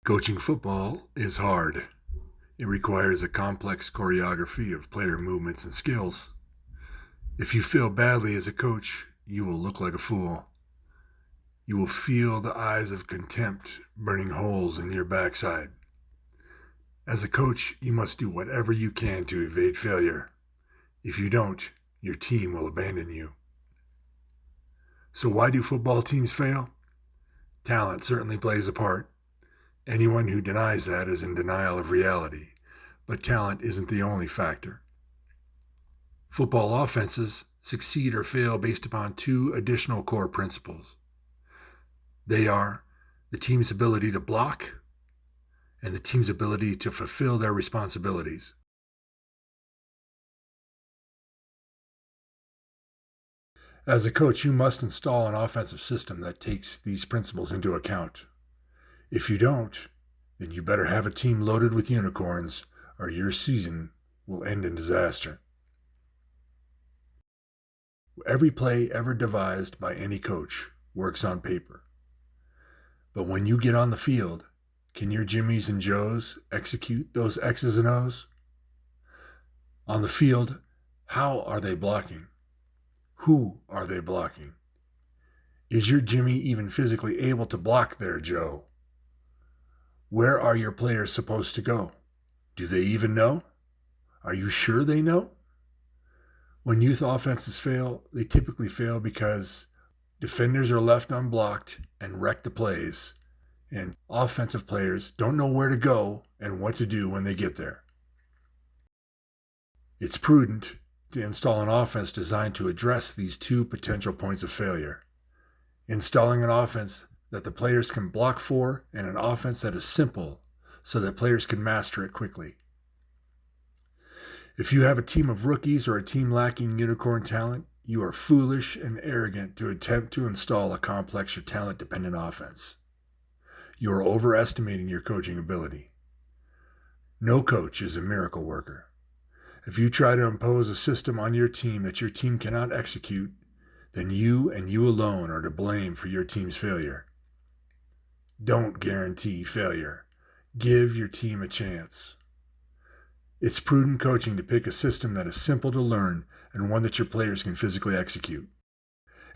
Coaching football is hard. It requires a complex choreography of player movements and skills. If you fail badly as a coach, you will look like a fool. You will feel the eyes of contempt burning holes in your backside. As a coach, you must do whatever you can to evade failure. If you don't, your team will abandon you. So why do football teams fail? Talent certainly plays a part. Anyone who denies that is in denial of reality, but talent isn't the only factor. Football offenses succeed or fail based upon two additional core principles. They are the team's ability to block and the team's ability to fulfill their responsibilities. As a coach, you must install an offensive system that takes these principles into account. If you don't, then you better have a team loaded with unicorns, or your season will end in disaster. Every play ever devised by any coach works on paper. But when you get on the field, can your Jimmies and Joes execute those X's and O's? On the field, how are they blocking? Who are they blocking? Is your Jimmy even physically able to block their Joe? Where are your players supposed to go? Do they even know? Are you sure they know? When youth offenses fail, they typically fail because defenders are left unblocked and wreck the plays, and offensive players don't know where to go and what to do when they get there. It's prudent to install an offense designed to address these two potential points of failure. Installing an offense that the players can block for and an offense that is simple so that players can master it quickly. If you have a team of rookies or a team lacking unicorn talent, you are foolish and arrogant to attempt to install a complex or talent-dependent offense. You are overestimating your coaching ability. No coach is a miracle worker. If you try to impose a system on your team that your team cannot execute, then you and you alone are to blame for your team's failure. Don't guarantee failure. Give your team a chance. It's prudent coaching to pick a system that is simple to learn and one that your players can physically execute.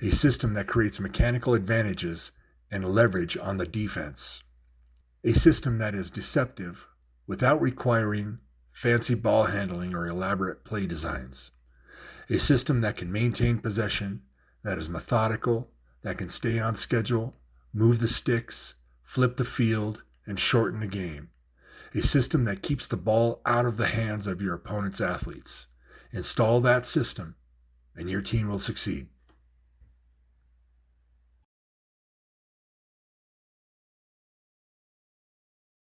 A system that creates mechanical advantages and leverage on the defense. A system that is deceptive without requiring fancy ball handling or elaborate play designs. A system that can maintain possession, that is methodical, that can stay on schedule, move the sticks, flip the field, and shorten the game. A system that keeps the ball out of the hands of your opponent's athletes. Install that system, and your team will succeed.